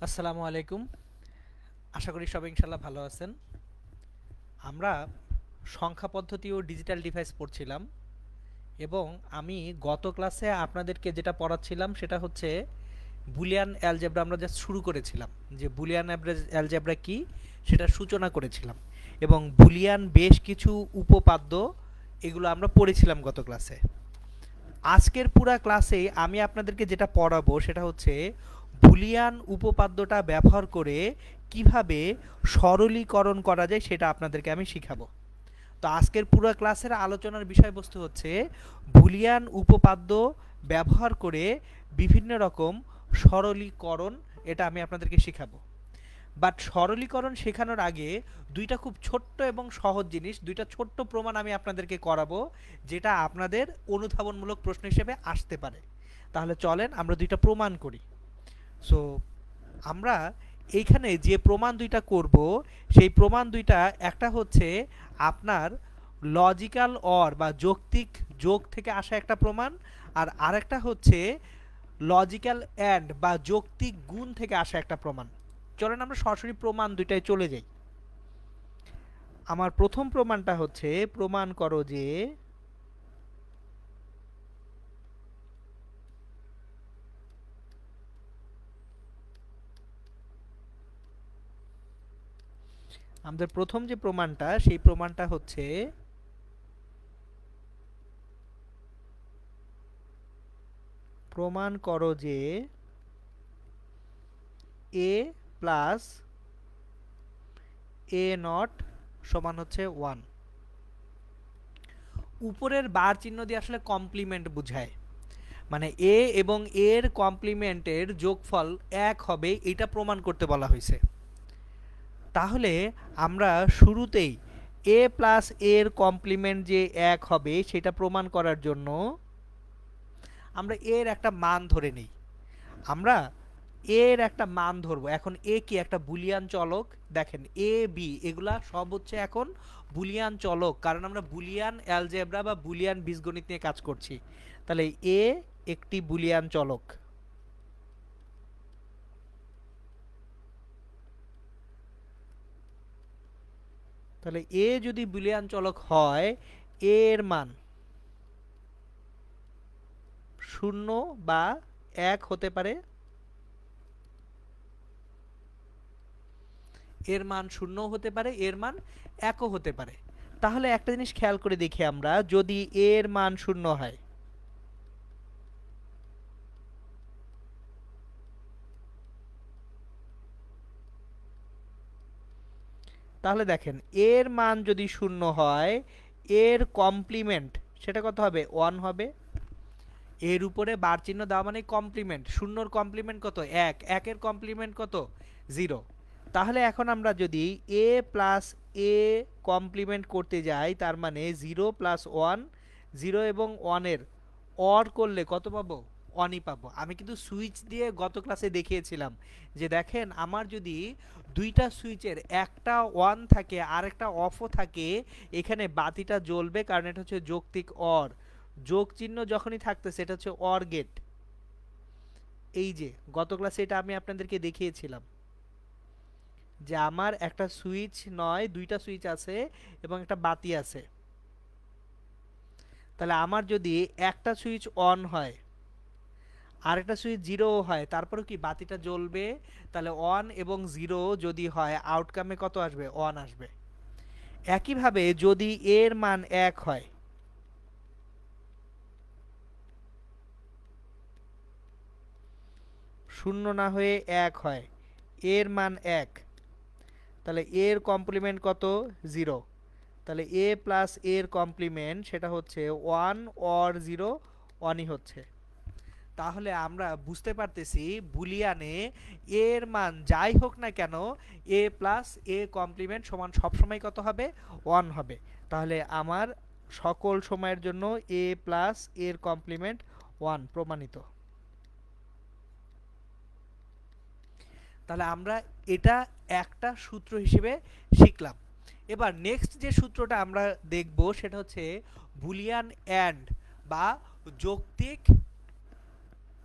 আসসালামু আলাইকুম। আশা করি সবাই ইনশাল্লাহ ভালো আছেন। আমরা সংখ্যা পদ্ধতি ও ডিজিটাল ডিভাইস পড়ছিলাম এবং আমি গত ক্লাসে আপনাদেরকে যেটা পড়াচ্ছিলাম সেটা হচ্ছে বুলিয়ান অ্যালজেব্রা। আমরা জাস্ট শুরু করেছিলাম যে বুলিয়ান অ্যালজেব্রা কি সেটার সূচনা করেছিলাম এবং বুলিয়ান বেশ কিছু উপপাদ্য এগুলো আমরা পড়েছিলাম গত ক্লাসে। আজকের পুরা ক্লাসে আমি আপনাদেরকে যেটা পড়াবো সেটা হচ্ছে বুলিয়ান উপপাদ্যটা ব্যবহার করে কিভাবে সরলীকরণ করা যায় সেটা আপনাদেরকে আমি শিখাবো। তো আজকের পুরো ক্লাসের আলোচনার বিষয়বস্তু হচ্ছে বুলিয়ান উপপাদ্য ব্যবহার করে বিভিন্ন রকম সরলীকরণ, এটা আমি আপনাদেরকে শিখাবো। বাট সরলীকরণ শেখানোর আগে দুইটা খুব ছোট্ট এবং সহজ জিনিস, দুইটা ছোট্ট প্রমাণ আমি আপনাদেরকে করাবো যেটা আপনাদের অনুধাবনমূলক প্রশ্ন হিসেবে আসতে পারে। তাহলে চলেন আমরা দুইটা প্রমাণ করি। সো আমরা এইখানে যে প্রমাণ দুইটা করব সেই প্রমাণ দুইটা একটা হচ্ছে আপনার লজিক্যাল অর বা যৌক্তিক যোগ থেকে আসা একটা প্রমাণ, আর আরেকটা হচ্ছে লজিক্যাল অ্যান্ড বা যৌক্তিক গুণ থেকে আসা একটা প্রমাণ। চলেন আমরা সরাসরি প্রমাণ দুইটায় চলে যাই। আমার প্রথম প্রমাণটা হচ্ছে প্রমাণ করো যে আমাদের প্রথম যে প্রমাণটা সেই প্রমাণটা হচ্ছে প্রমাণ করো যে a প্লাস a নট সমান হচ্ছে 1। উপরের বার চিহ্ন দিয়ে আসলে কমপ্লিমেন্ট বোঝায়, মানে a এবং a এর কমপ্লিমেন্টের যোগফল 1 হবে, এটা প্রমাণ করতে বলা হয়েছে। তাহলে আমরা শুরুতেই a প্লাস a এর কমপ্লিমেন্ট যে 1 হবে সেটা প্রমাণ করার জন্য আমরা এর একটা মান ধরে নিই। আমরা এর একটা মান ধরবো। এখন এ কি একটা বুলিয়ান চলক, দেখেন এ বি এগুলা সব হচ্ছে এখন বুলিয়ান চলক, কারণ আমরা বুলিয়ান অ্যালজেব্রা বা বুলিয়ান বীজগণিত নিয়ে কাজ করছি। তাহলে এ একটি বুলিয়ান চলক। তাহলে এ যদি বুলিয়ান চলক হয় এর মান 0 বা 1 হতে পারে, এর মান 0 হতে পারে, এর মান 1ও হতে পারে। তাহলে একটা জিনিস খেয়াল করে দেখি, আমরা যদি এর মান 0 হয় তাহলে দেখেন এর মান যদি 0 হয় এর কমপ্লিমেন্ট সেটা কত হবে? 1 হবে। এর উপরে বার চিহ্ন দেওয়া মানে কমপ্লিমেন্ট, 0 কমপ্লিমেন্ট কত? 1, 1 এর কমপ্লিমেন্ট কত? 0। তাহলে এখন আমরা যদি a প্লাস a কমপ্লিমেন্ট করতে যাই তার মানে 0 প্লাস 1, 0 এবং 1 এর অর করলে কত পাবো? 1ই পাবো। আমি কিন্তু সুইচ দিয়ে গত ক্লাসে দেখিয়েছিলাম যে দেখেন আমার যদি দুইটা সুইচের একটা অন থাকে আর একটা অফও থাকে, এখানে বাতিটা জ্বলবে, কারণ এটা হচ্ছে যৌক্তিক অর। যোগ চিহ্ন যখনই থাকতেছে এটা হচ্ছে অর গেট। এই যে গত ক্লাসে এটা আমি আপনাদেরকে দেখিয়েছিলাম যে আমার একটা সুইচ নয় দুইটা সুইচ আছে এবং একটা বাতি আছে। তাহলে আমার যদি একটা সুইচ অন হয় আর একটা সুইচ 0 হয় তারপরে কি বাতিটা জ্বলবে। তাহলে 1 এবং 0 যদি হয় আউটকামে কত আসবে? 1 আসবে। একইভাবে যদি এর মান 1 হয়, শূন্য না হয়ে 1 হয়, এর মান 1, তাহলে এর কমপ্লিমেন্ট কত? 0। তাহলে a প্লাস এর কমপ্লিমেন্ট সেটা হচ্ছে 1 অর 0, 1ই হচ্ছে। তাহলে আমরা বুঝতে পারতেছি বুলিয়ানে এর মান যাই হোক না কেন a প্লাস a কমপ্লিমেন্ট সমান সবসময় কত হবে? 1 হবে। তাহলে আমার সকল সময়ের জন্য a প্লাস এর কমপ্লিমেন্ট 1 প্রমাণিত। তাহলে আমরা এটা একটা সূত্র হিসেবে শিখলাম। এবার নেক্সট যে সূত্রটা আমরা দেখব সেটা হচ্ছে বুলিয়ান অ্যান্ড বা যৌক্তিক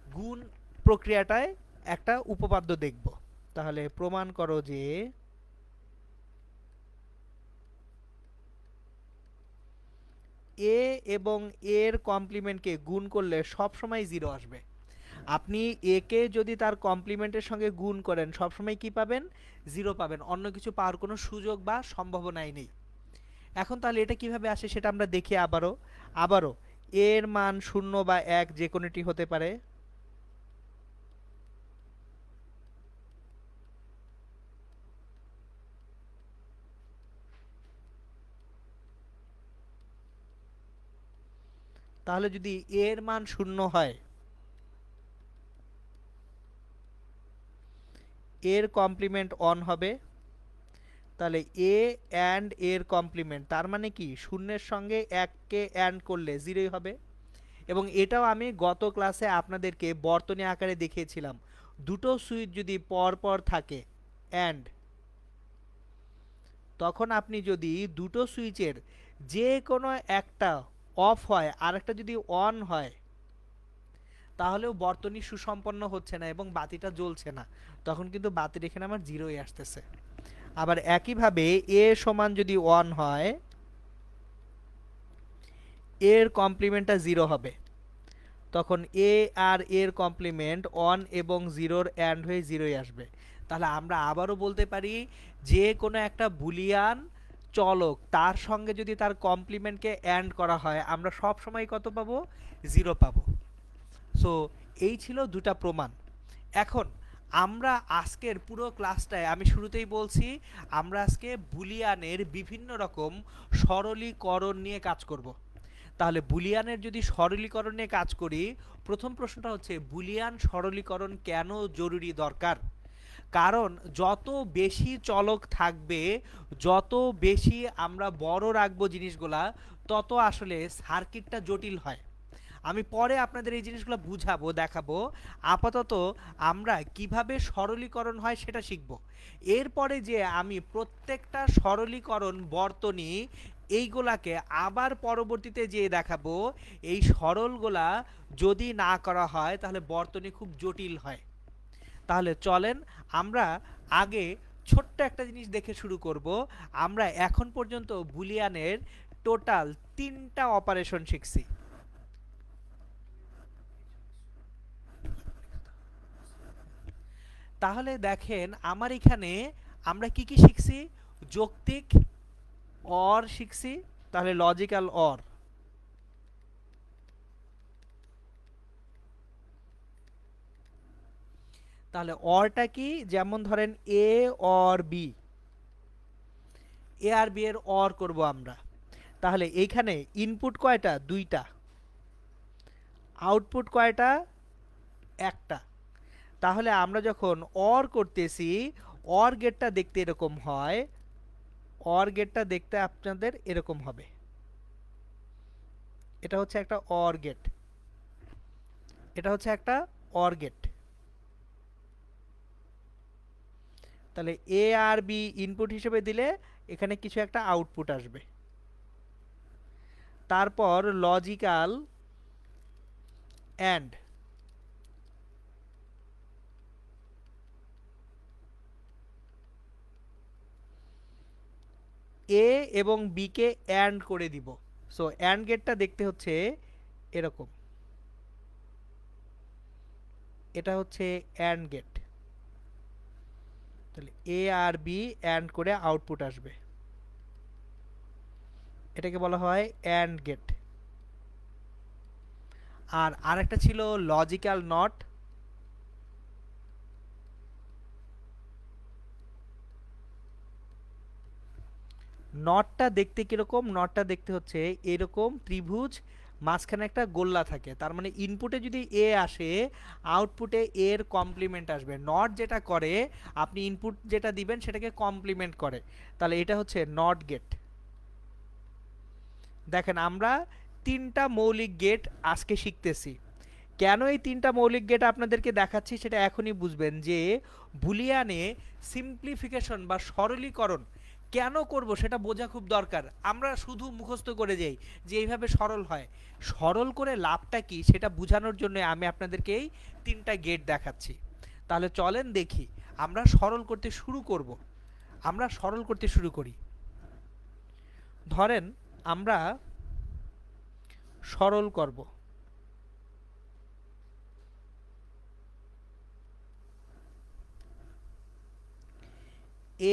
গুণ প্রক্রিয়াটায় একটা উপপাদ্য দেখব। তাহলে প্রমাণ করো যে এ এবং এর কমপ্লিমেন্টকে গুণ করলে সবসময় 0 আসবে। আপনি এ কে যদি তার কমপ্লিমেন্টের সঙ্গে গুণ করেন সবসময় কি পাবেন? 0 পাবেন, অন্য কিছু পাওয়ার কোনো সুযোগ বা সম্ভাবনাই নেই। এখন তাহলে এটা কিভাবে আসে সেটা আমরা দেখি আবারও এর মান 0 বা 1 যে কোনোটি হতে পারে। তাহলে যদি এর মান 0 হয়, এর কমপ্লিমেন্ট 1 হবে। তাহলে এ অ্যান্ড এর কমপ্লিমেন্ট, তার মানে কি শূন্যের সঙ্গে 1 কে অ্যান্ড করলে 0 হবে। এবং এটাও আমি গত ক্লাসে আপনাদেরকে বর্তনী আকারে দেখিয়েছিলাম। দুটো সুইচ যদি পর পর থাকে অ্যান্ড, তখন আপনি যদি দুটো সুইচের যে কোনো একটা অফ হয় আর একটা যদি অন হয়, তাহলেও বর্তনী সুসম্পন্ন হচ্ছে না এবং বাতিটা জ্বলছে না, তখন কিন্তু বাতির এখানে আমার 0ই আসতেছে। আবার একইভাবে এ সমান যদি 1 হয়, এর কমপ্লিমেন্টটা 0 হবে, তখন এ আর এর কমপ্লিমেন্ট 1 এবং 0-র অ্যান্ড হয়ে 0ই আসবে। তাহলে আমরা আবারও বলতে পারি যে কোনো একটা বুলিয়ান চলক তার সঙ্গে যদি তার কমপ্লিমেন্টকে অ্যান্ড করা হয় আমরা সব সময় কত পাবো? 0 পাবো। সো এই ছিল দুটা প্রমাণ। এখন আমরা আজকের পুরো ক্লাসটায়, আমি শুরুতেই বলছি, আমরা আজকে বুলিয়ানের বিভিন্ন রকম সরলীকরণ নিয়ে কাজ করব। তাহলে বুলিয়ানের যদি সরলীকরণ নিয়ে কাজ করি, প্রথম প্রশ্নটা হচ্ছে বুলিয়ান সরলীকরণ কেন জরুরি দরকার? কারণ যত বেশি চলক থাকবে, যত বেশি আমরা বড় রাখবো জিনিসগুলা, তত আসলে সার্কিটটা জটিল হয়। আমি পরে আপনাদের এই জিনিসগুলো বুঝাবো, দেখাবো। আপাতত আমরা কিভাবে সরলীকরণ হয় সেটা শিখব। এরপরে যে আমি প্রত্যেকটা সরলীকরণ বর্তনী এইগুলাকে আবার পরবর্তীতে যে দেখাবো, এই সরলগুলা যদি না করা হয় তাহলে বর্তনী খুব জটিল হয়। তাহলে চলেন আমরা আগে ছোট্ট একটা জিনিস দেখে শুরু করব। আমরা এখন পর্যন্ত বুলিয়ানের টোটাল 3টা অপারেশন শিখছি। তাহলে দেখেন আমার এখানে আমরা কি কি শিখছি? যৌক্তিক অর শিখছি, তাহলে লজিক্যাল অর। তাহলে অরটা কি? যেমন ধরেন এ অর বি, এ আর বি এর অর করব আমরা। তাহলে এইখানে ইনপুট কয়টা? 2টা। আউটপুট কয়টা? 1টা। তাহলে আমরা যখন অর করতেছি, অর গেটটা দেখতে এরকম হয়, অর গেটটা দেখতে আপনাদের এরকম হবে। এটা হচ্ছে একটা অর গেট, এটা হচ্ছে একটা অর গেট। তাহলে এ আর বি ইনপুট হিসেবে দিলে এখানে কিছু একটা আউটপুট আসবে। তারপর লজিক্যাল অ্যান্ড, এ এবং বি কে অ্যান্ড করে দিব। সো অ্যান্ড গেটটা দেখতে হচ্ছে এরকম, এটা হচ্ছে অ্যান্ড গেট। তাহলে এ আর বি অ্যান্ড করে আউটপুট আসবে, এটাকে বলা হয় অ্যান্ড গেট। আর আরেকটা ছিল লজিক্যাল নট। নটটা দেখতে কিরকম? নটটা দেখতে হচ্ছে এরকম ত্রিভুজ, মাঝখানে একটা গোল্লা থাকে, তার মানে ইনপুটে যদি এ আসে আউটপুটে এর কমপ্লিমেন্ট আসবে। নট যেটা করে, আপনি ইনপুট যেটা দিবেন সেটাকে কমপ্লিমেন্ট করে। তাহলে এটা হচ্ছে নট গেট। দেখেন আমরা 3টা মৌলিক গেট আজকে শিখতেছি। কেন এই 3টা মৌলিক গেট আপনাদেরকে দেখাচ্ছি সেটা এখনই বুঝবেন যে বুলিয়ানে সিম্পলিফিকেশন বা সরলীকরণ কেন করব সেটা বোঝা খুব দরকার। আমরা শুধু মুখস্থ করে যাই যে এইভাবে সরল হয়, সরল করে লাভটা কি সেটা বোঝানোর জন্য আমি আপনাদেরকে এই 3টা গেট দেখাচ্ছি। তাহলে চলেন দেখি আমরা সরল করতে শুরু করব। আমরা সরল করতে শুরু করি। ধরেন আমরা সরল করব।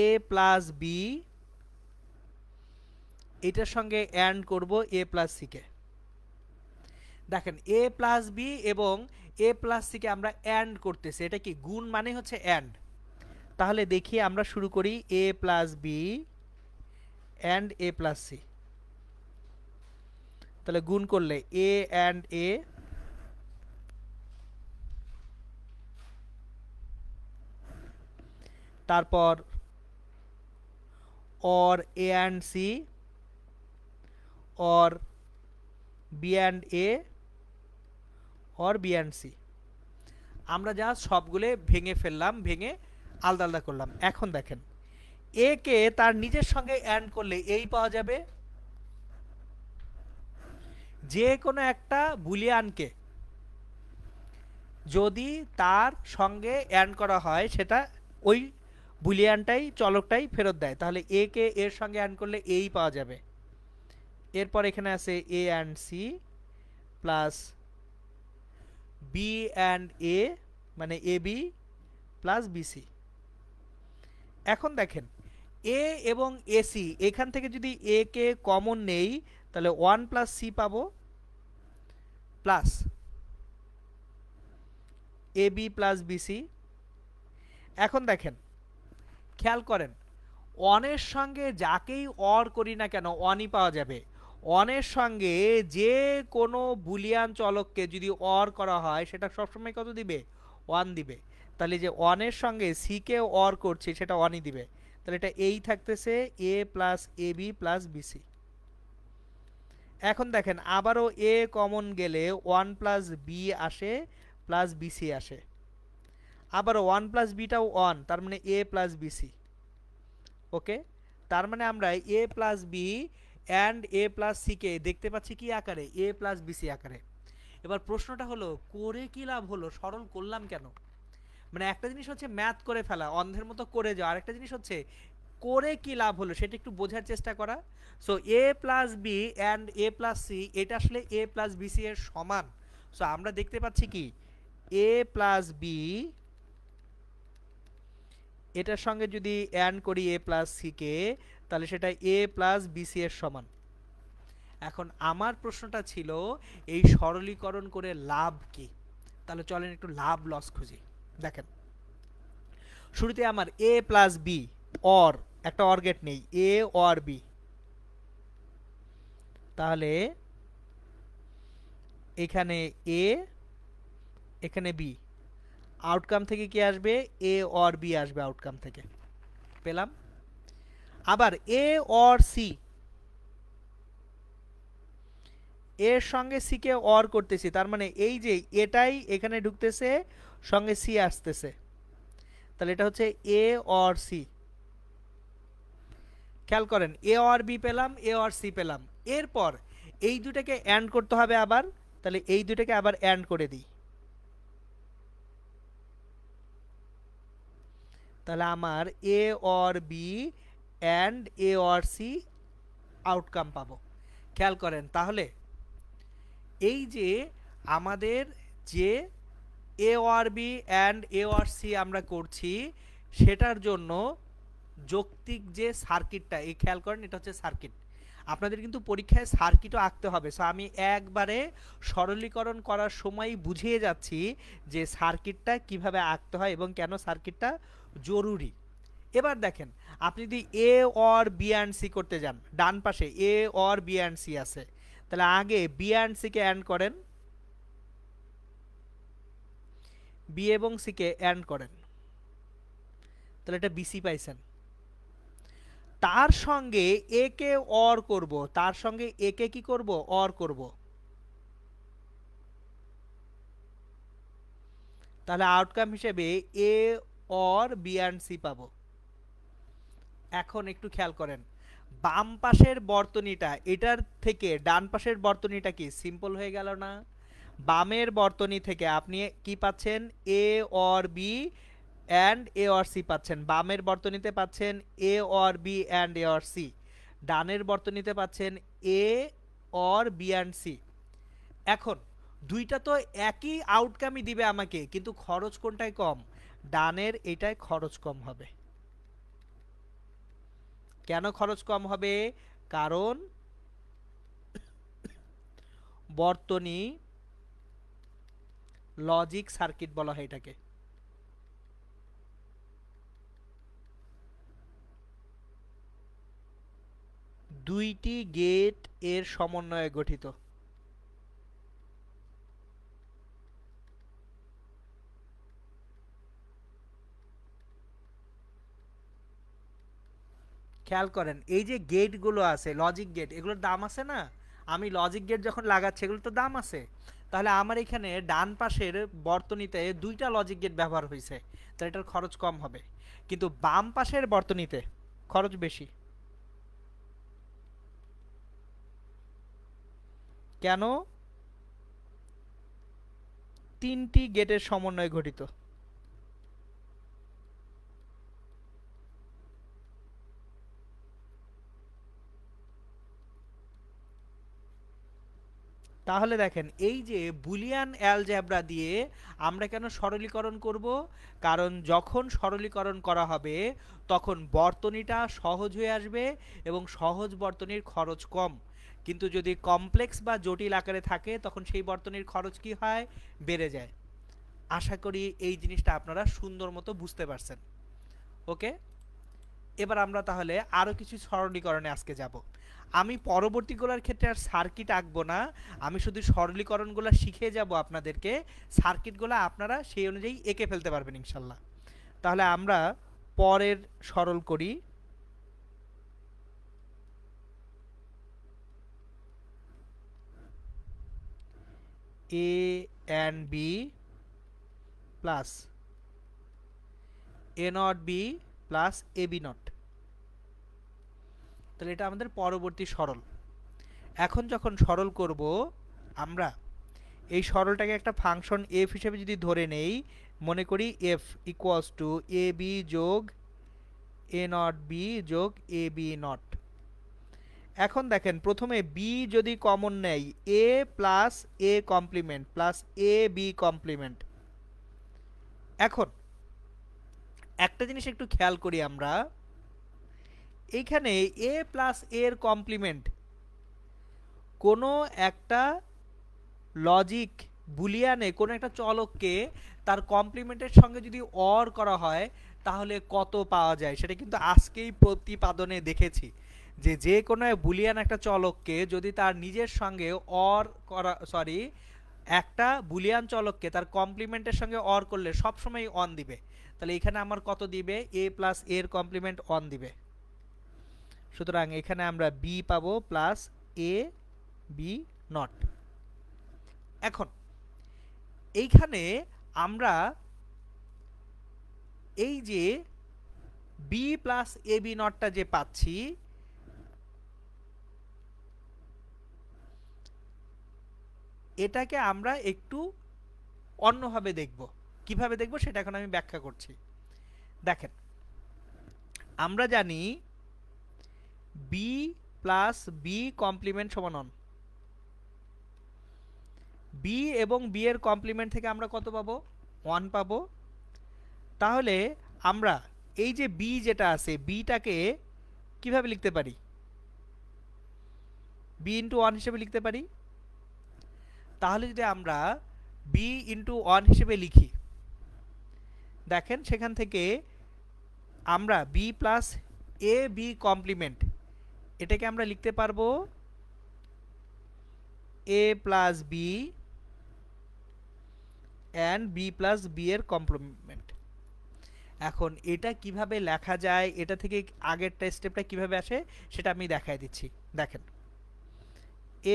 a প্লাস বি এটার সঙ্গে অ্যান্ড করব a প্লাস সি কে। দেখেন a প্লাস বি এবং a প্লাস সি কে আমরা অ্যান্ড করতেছি, এটা কি গুণ মানে হচ্ছে অ্যান্ড। তাহলে দেখি আমরা শুরু করি a plus B and a plus C. তাহলে গুণ করলে a অ্যান্ড a, তারপর or a and c or b and a or b and c। আমরা যা সবগুলো ভেঙে ফেললাম, ভেঙে আলাদা আলাদা করলাম। এখন দেখেন a কে তার নিজের সঙ্গে অ্যান্ড করলে এই পাওয়া যাবে। যে কোনো একটা বুলিয়ানকে যদি তার সঙ্গে অ্যান্ড করা হয় সেটা ওই বুলিয়ানটাই চলকটাই ফেরত দেয়। তাহলে a কে এর সঙ্গে অ্যান্ড করলে এই পাওয়া যাবে। এরপর এখানে আছে a and c plus b and a মানে ab প্লাস bc। এখন দেখেন a এবং ac এখান থেকে যদি a কে কমন নেই তাহলে 1 প্লাস c পাবো প্লাস ab প্লাস bc। এখন দেখেন খেয়াল করেন অনের সঙ্গে যাকেই অর করি না কেন অনই পাওয়া যাবে। অনের সঙ্গে যে কোনো বুলিয়ান চলককে যদি অর করা হয় সেটা সবসময় কত দিবে? 1 দিবে। তাহলে যে অনের সঙ্গে সি কে অর করছি সেটা 1ই দিবে। তাহলে এটা এই থাকতেছে a plus ab plus bc। এখন দেখেন আবারও a কমন গেলে 1 প্লাস বি আসে প্লাস bc আসে। আবারও 1 প্লাস বিটাও 1, তার মানে a প্লাস bc। ওকে, তার মানে আমরা a plus B and a plus C কে দেখতে পাচ্ছি কি আকারে? a প্লাস bc আকারে। এবার প্রশ্নটা হলো করে কি লাভ হলো? সরল করলাম কেন? মানে একটা জিনিস হচ্ছে ম্যাথ করে ফেলা, অন্ধের মতো করে যাওয়া, আরেকটা জিনিস হচ্ছে করে কি লাভ হলো সেটা একটু বোঝার চেষ্টা করা। So a plus B and a plus C এটা আসলে a প্লাস bc এর সমান। সো আমরা দেখতে পাচ্ছি কি a প্লাস বি এটার সঙ্গে যদি অ্যান্ড করি a প্লাস সি কে তাহলে সেটা a প্লাস বিসি এর সমান। এখন আমার প্রশ্নটা ছিল এই সরলীকরণ করে লাভ কি? তাহলে চলেন একটু লাভ লস খুঁজি। দেখেন শুরুতে আমার a প্লাস বি অর একটা অর গেট নেই a অর বি, তাহলে এখানে a এখানে b, আউটকাম থেকে কি আসবে? a অর বি আসবে আউটকাম থেকে, পেলাম। আবার a অর সি এর সঙ্গে সি কে অর করতেছি, তার মানে এই যে এটাই এখানে ঢুকতেছে সঙ্গে সি আসতেছে, তাহলে এটা হচ্ছে a অর সি। খেয়াল করেন a অর বি পেলাম, a অর সি পেলাম। এরপর এই দুটাকে অ্যান্ড করতে হবে আবার, তাহলে এই দুটাকে আবার অ্যান্ড করে দিই, তাহলে আমার a or B and a or C outcome পাবো। খেয়াল করেন তাহলে এই যে আমাদের যে a or B and a or C আমরা করছি সেটার জন্য যৌক্তিক যে সার্কিটটা, এই খেয়াল করেন এটা হচ্ছে সার্কিট। আপনাদের কিন্তু পরীক্ষায় সার্কিটও আঁকতে হবে। সো আমি একবারে সরলীকরণ করার সময় বুঝিয়ে যাচ্ছি যে সার্কিটটা কিভাবে আঁকতে হয় এবং কেন সার্কিটটা জরুরি। এবার দেখেন আপনি যদি A or B and C করতে যান, ডান পাশে A or B and C আছে, তাহলে আগে বি অ্যান্ড সি কে অ্যান্ড করেন, বি এবং সি কে অ্যান্ড করেন, তাহলে এটা বিসি পাইছেন। তার সঙ্গে এ কে অর করব, তার সঙ্গে এ কে কি করব? অর করব, তাহলে আউটকাম হিসেবে এ অর বি অ্যান্ড সি পাবো। এখন একটু খেয়াল করেন বাম পাশের বর্তনীটা এটার থেকে ডান পাশের বর্তনীটা কি সিম্পল হয়ে গেল না? বামের বর্তনী থেকে আপনি কি পাচ্ছেন? A or B and A or C পাচ্ছেন, বামের বর্তনীতে পাচ্ছেন A or B and A or C, ডানের বর্তনীতে পাচ্ছেন A or B and C. এখন দুইটা তো একই আউটকামই দিবে আমাকে, কিন্তু খরচ কোনটায় কম? ডানের এটায় খরচ কম হবে। কেন খরচ কম হবে? কারণ বর্তনী লজিক সার্কিট বলা হয় এটাকে। দুইটি গেট এর সমন্বয়ে গঠিত। খেয়াল করেন এই যে গেটগুলো আছে, লজিক গেট, এগুলোর দাম আছে না? আমি লজিক গেট যখন লাগাচ্ছি এগুলোর তো দাম আছে। তাহলে আমার এখানে ডান পাশের বর্তনীতে দুইটা লজিক গেট ব্যবহার হয়েছে, তাহলে এটার খরচ কম হবে। কিন্তু বাম পাশের বর্তনীতে খরচ বেশি। কেন? তিনটি গেটের সমন্বয়ে গঠিত। তাহলে দেখেন এই যে বুলিয়ান অ্যালজেব্রা দিয়ে আমরা কেন সরলীকরণ করব? কারণ যখন সরলীকরণ করা হবে তখন বর্তনীটা সহজ হয়ে আসবে এবং সহজ বর্তনীর খরচ কম। কিন্তু যদি কমপ্লেক্স বা জটিল আকারে থাকে তখন সেই বর্তনীর খরচ কি হয়? বেড়ে যায়। আশা করি এই জিনিসটা আপনারা সুন্দর মতো বুঝতে পারছেন। ওকে, এবার আমরা তাহলে আরও কিছু সরলীকরণে আজকে যাব। আমি পরবর্তীগুলোর ক্ষেত্রে আর সার্কিট আঁকবো না, আমি শুধু সরলীকরণগুলো শিখে যাব আপনাদেরকে, সার্কিটগুলো আপনারা সেই অনুযায়ী এঁকে ফেলতে পারবেন ইনশাল্লাহ। তাহলে আমরা পরের সরল করি। A and B plus A not B plus A B not. তাহলে এটা আমাদের পরবর্তী সরল। এখন যখন সরল করব আমরা এই সরলটাকে একটা ফাংশন এফ হিসেবে যদি ধরে নেই, মনে করি F equals to A B যোগ এ নট বি যোগ এ বি নট। এখন দেখেন প্রথমে বি যদি কমন নেই, A plus A complement plus A B complement. এখন একটা জিনিস একটু খেয়াল করি আমরা, এইখানে এ প্লাস এর কমপ্লিমেন্ট কোনো একটা লজিক বুলিয়ানে কোনো একটা চলককে তার কমপ্লিমেন্টের সঙ্গে যদি অর করা হয় তাহলে কত পাওয়া যায় সেটা কিন্তু আজকেই প্রতিপাদনে দেখেছি, যে যে কোনো বুলিয়ান একটা চলককে যদি তার নিজের সঙ্গে অর করা, সরি, একটা বুলিয়ান চলককে তার কমপ্লিমেন্টের সঙ্গে অর করলে সবসময় অন দিবে। তাহলে এখানে আমার কত দিবে? এ প্লাস এর কমপ্লিমেন্ট অন দিবে। সুতরাং এখানে আমরা বি পাবো প্লাস এ বি নট। এখন এইখানে আমরা এই যে বি প্লাস এ বি নটটা যে পাচ্ছি, এটাকে আমরা একটু অন্যভাবে দেখব। কিভাবে দেখব সেটা এখন আমি ব্যাখ্যা করছি। দেখেন আমরা জানি বি প্লাস বি কমপ্লিমেন্ট সমান অন। বি এবং বি এর কমপ্লিমেন্ট থেকে আমরা কত পাবো? 1 পাবো। তাহলে আমরা এই যে বি যেটা আছে বিটাকে কিভাবে লিখতে পারি? বি ইন্টু 1 হিসেবে লিখতে পারি। তাহলে যদি আমরা বি ইন্টু 1 হিসেবে লিখি, দেখেন সেখান থেকে আমরা B plus A B complement এটাকে আমরা লিখতে পারবো A plus B and B plus B এর কমপ্লিমেন্ট। এখন এটা কিভাবে লেখা যায়, এটা থেকে আগেরটা স্টেপটা কিভাবে আসে সেটা আমি দেখাই দিচ্ছি। দেখেন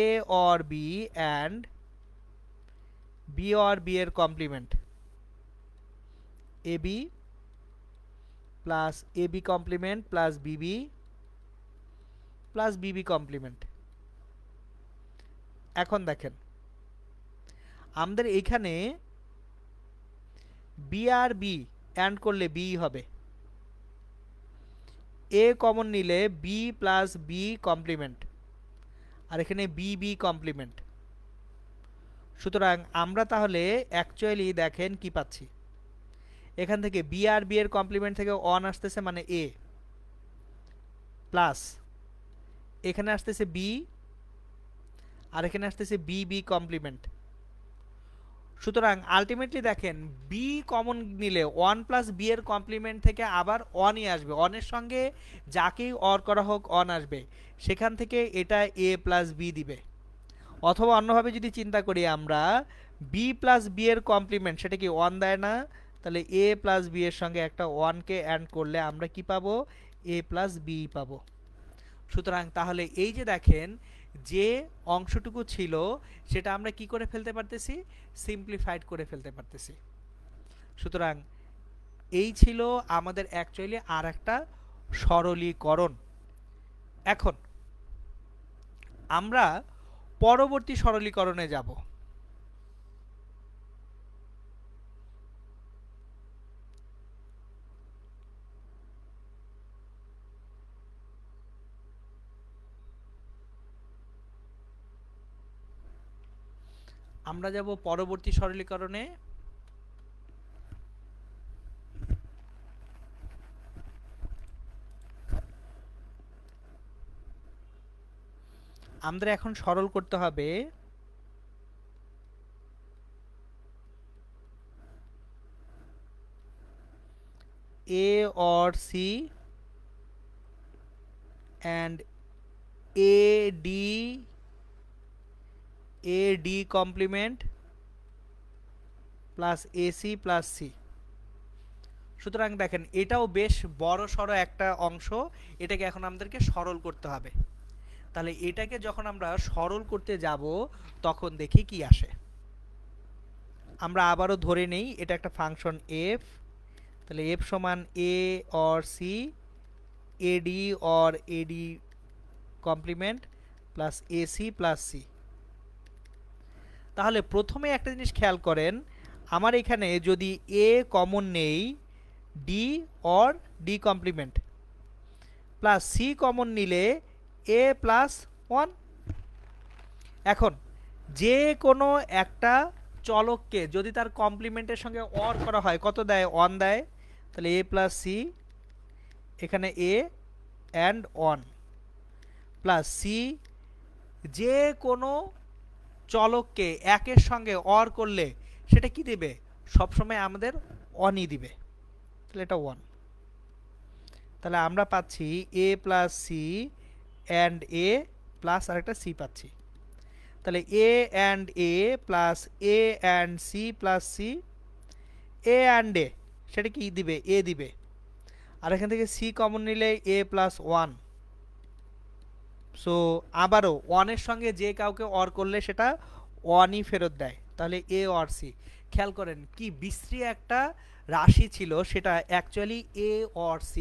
A or B and B or B এর complement A B plus A B complement plus B B plus B B complement. এখন দেখেন আমাদের এখানে বি আর বি অ্যান্ড করলে বি হবে, এ কমন নিলে বি প্লাস বি কমপ্লিমেন্ট, আর এখানে বি বি কমপ্লিমেন্ট। সুতরাং আমরা তাহলে অ্যাকচুয়ালি দেখেন কি পাচ্ছি, এখান থেকে বি আর বি এর কমপ্লিমেন্ট থেকে অন আসতেছে মানে এ, প্লাস এখানে আসতেছে বি, আর এখানে আসতেছে বি বি কমপ্লিমেন্ট। সুতরাং আলটিমেটলি দেখেন বি কমন নিলে ওয়ান প্লাস বি এর কমপ্লিমেন্ট থেকে আবার অনই আসবে, অনের সঙ্গে যাকেই অর করা হোক অন আসবে, সেখান থেকে এটা এ প্লাস বি দিবে। অথবা অন্যভাবে যদি চিন্তা করি আমরা, বি প্লাস বি এর কমপ্লিমেন্ট সেটা কি ওয়ান দেয় না, তাহলে এ প্লাস বি এর সঙ্গে একটা ওয়ানকে অ্যাড করলে আমরা কি পাবো, এ প্লাস বি পাবো। সুতরাং তাহলে এই যে দেখেন যে অংশটুকু ছিল সেটা আমরা কি করে ফেলতে পারতেছি, সিম্পলিফাইড করে ফেলতে পারতেছি। সুতরাং এই ছিল আমাদের অ্যাকচুয়ালি আর একটা সরলীকরণ। এখন আমরা পরবর্তী সরলীকরণে যাব। আমরা যাব পরবর্তী সরলীকরণে। আমাদের এখন সরল করতে হবে A or C and AD complement plus AC plus C। সুতরাং দেখেন এটাও বেশ বড় সড়ো একটা অংশ, এটাকে এখন আমাদেরকে সরল করতে হবে। তাহলে এটাকে যখন আমরা সরল করতে যাব তখন দেখি কি আসে। আমরা আবারও ধরে নেই এটা একটা ফাংশন f, তাহলে f সমান a or c ad or ad complement plus ac plus c। তাহলে প্রথমে একটা জিনিস খেয়াল করেন, আমার এখানে যদি a কমন নেই d or d complement plus c common নিলে a প্লাস 1। এখন যে কোনো একটা চলককে যদি তার কমপ্লিমেন্টের সঙ্গে অর করা হয় কত দেয়, 1 দেয়, তাহলে a প্লাস c, এখানে a অ্যান্ড 1 প্লাস c, যে কোনো চলককে একের সঙ্গে অর করলে সেটা কি দিবে, সবসময় আমাদের অনই দিবে, তাহলে এটা 1। তাহলে আমরা পাচ্ছি a plus c and a plus আরেকটা c পাচ্ছি, তাহলে a and a plus a and c plus c, a and a সেটা কি দিবে, a দিবে, আর এখান থেকে c কমন নিলে a প্লাস 1। সো আবারও 1 এর সঙ্গে যে কাউকে অর করলে সেটা 1ই ফেরত দেয়, তাহলে a অর c। খেয়াল করেন কি বিশ্রী একটা রাশি ছিল, সেটা অ্যাকচুয়ালি a অর c।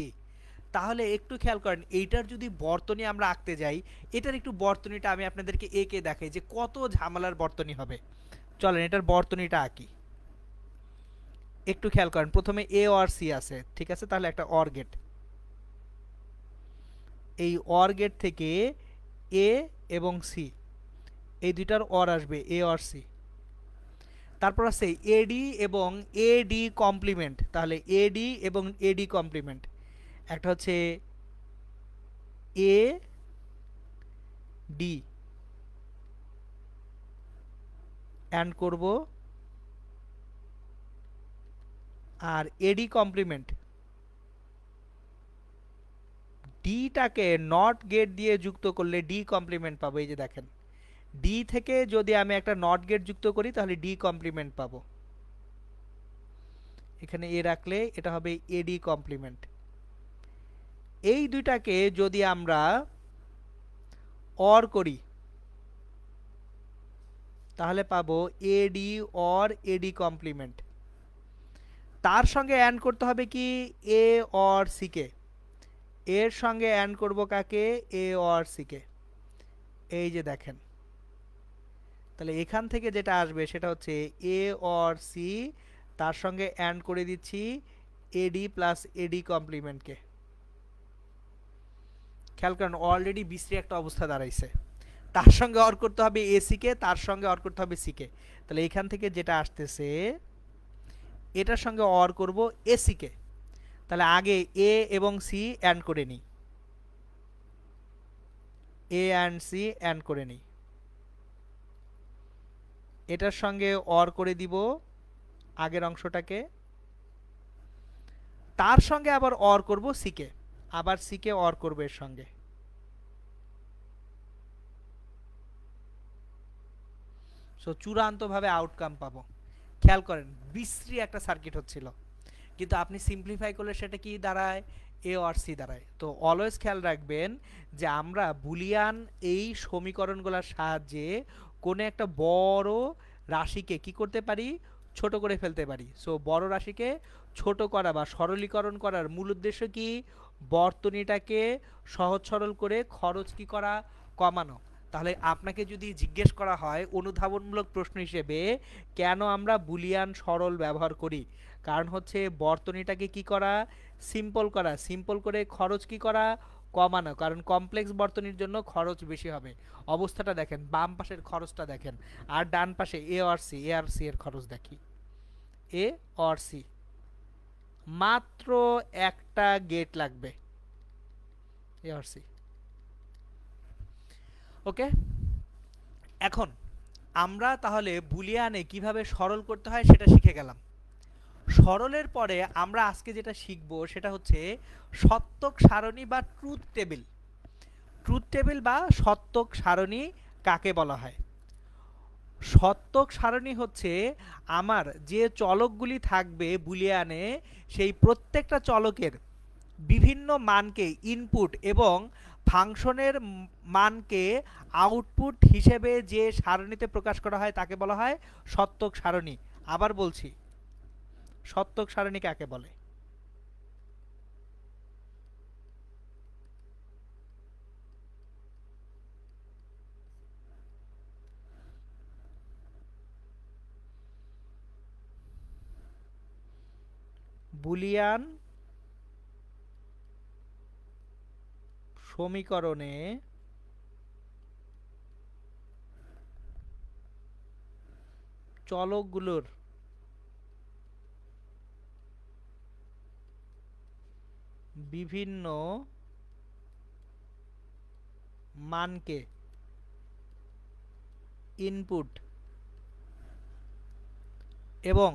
তাহলে একটু খেয়াল করেন এইটার যদি বর্তনী আমরা আঁকতে যাই, এটার একটু বর্তনীটা আমি আপনাদেরকে এঁকে দেখাই যে কত ঝামেলার বর্তনী হবে। চলেন এটার বর্তনীটা আঁকি। একটু খেয়াল করেন প্রথমে a অর c আছে, ঠিক আছে, তাহলে একটা অর গেট, এই অর গেট থেকে a এবং c এই দুইটার অর আসবে, a অর c। তারপর আছে ad এবং ad কমপ্লিমেন্ট, তাহলে ad এবং ad কমপ্লিমেন্ট, একটা হচ্ছে a d অ্যান্ড করব, আর ad কমপ্লিমেন্ট ডিটাকে নট গেট দিয়ে যুক্ত করলে ডি কমপ্লিমেন্ট পাবো। এই যে দেখেন ডি থেকে যদি আমি একটা নট গেট যুক্ত করি তাহলে ডি কমপ্লিমেন্ট পাবো, এখানে এ রাখলে এটা হবে এডি কমপ্লিমেন্ট। এই দুইটাকে যদি আমরা অর করি তাহলে পাবো এডি অর এডি কমপ্লিমেন্ট। তার সঙ্গে অ্যাড করতে হবে কি এ অর সি কে, এর সঙ্গে অ্যাড করব কাকে, এ অর সি কে। এই যে দেখেন তাহলে এখান থেকে যেটা আসবে সেটা হচ্ছে এ অর সি, তার সঙ্গে অ্যাড করে দিচ্ছি এডি প্লাস এডি কমপ্লিমেন্টকে। খেয়াল করেন অলরেডি বিশ্রী একটা অবস্থা দাঁড়াইছে। তার সঙ্গে অর করতে হবে এসিকে, তার সঙ্গে অর করতে হবে সিকে। তাহলে এখান থেকে যেটা আসতেছে এটার সঙ্গে অর করব এসিকে। তাহলে আগে এ এবং সি অ্যান্ড করে নিই, এ অ্যান্ড সি অ্যান্ড করে নিই। এটার সঙ্গে অর করে দিব আগের অংশটাকে, তার সঙ্গে আবার অর করব সিকে, আবার সিকে অর করব এর সঙ্গে। সো চূড়ান্তভাবে আউটকাম পাবো। খেয়াল করেন বিশ্রী একটা সার্কিট হচ্ছিল, কিন্তু আপনি সিম্পলিফাই করলে সেটা কি দাঁড়ায়, এ আর সি দাঁড়ায়। তো অলওয়েজ খেয়াল রাখবেন যে আমরা বুলিয়ান এই সমীকরণগুলোর সাহায্যে কোনো একটা বড় রাশিকে কি করতে পারি, ছোট করে ফেলতে পারি। সো বড় রাশিকে ছোট করা বা সরলীকরণ করার মূল উদ্দেশ্য কি, বর্তনীটাকে সহজ সরল করে খরচ কি করা, কমানো। তাহলে আপনাকে যদি জিজ্ঞেস করা হয় অনুধাবনমূলক প্রশ্ন হিসেবে কেন আমরা বুলিয়ান সরল ব্যবহার করি, কারণ হচ্ছে বর্তনীটাকে কি করা, সিম্পল করা, সিম্পল করে খরচ কি করা, কমানো। কারণ কমপ্লেক্স বর্তনীর জন্য খরচ বেশি হবে। অবস্থাটা দেখেন, বাম পাশের খরচটা দেখেন, আর ডান পাশে এ আর সি, এ আর সি এর খরচ দেখি, এ আর সি মাত্র একটা গেট লাগবে, এ আর সি। ওকে, এখন আমরা তাহলে বুলিয়ানে কিভাবে সরল করতে হয় সেটা শিখে গেলাম। সরলের পরে আমরা আজকে যেটা শিখব সেটা হচ্ছে সত্যক সারণী বা ট্রুথ টেবিল। ট্রুথ টেবিল বা সত্যক সারণী কাকে বলা হয়? সত্যক সারণী হচ্ছে আমার যে চলকগুলি থাকবে বুলিয়ানে, সেই প্রত্যেকটা চলকের বিভিন্ন মানকে ইনপুট এবং ফাংশনের মানকে আউটপুট হিসেবে যে সারণীতে প্রকাশ করা হয় তাকে বলা হয় সত্যক সারণী। আবার বলছি, সত্যক সারণী কাকে বলে? বুলিয়ান সমীকরণে চলকগুলোর বিভিন্ন মানকে ইনপুট এবং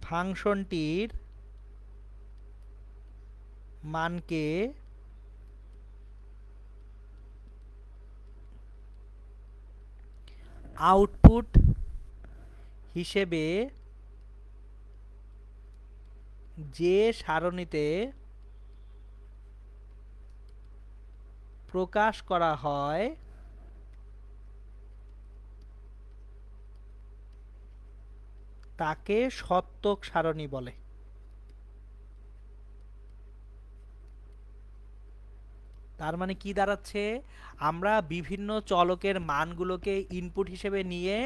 ফাংশনটির মানকে আউটপুট হিসেবে যে সারণীতে প্রকাশ করা হয় তাকে সত্যক সারণী বলে। তার মানে কি দাঁড়াচ্ছে, আমরা বিভিন্ন চলকের মানগুলোকে ইনপুট হিসেবে নিয়ে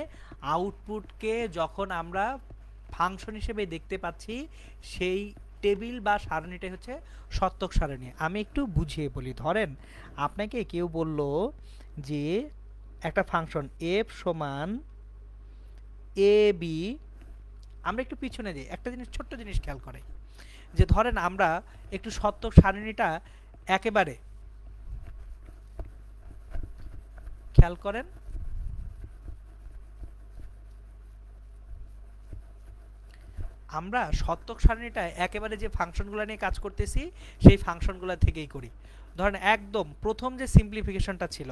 আউটপুটকে যখন আমরা ফাংশন হিসেবে দেখতে পাচ্ছি, সেই টেবিল বা সারণীটাই হচ্ছে সত্যক সারণী। আমি একটু বুঝিয়ে বলি। ধরেন আপনাকে কেউ বলল যে একটা ফাংশন এফ সমান এ বি, আমরা একটু পিছনে যাই, একটা জিনিস, ছোট্ট জিনিস খেয়াল করে, যে ধরেন আমরা একটু সত্যক সারণীটা একেবারে খেয়াল করেন, আমরা সত্যক সারণীটা একেবারে যে ফাংশনগুলো নিয়ে কাজ করতেছি সেই ফাংশনগুলো থেকেই করি। ধরেন একদম প্রথম যে সিম্পলিফিকেশনটা ছিল,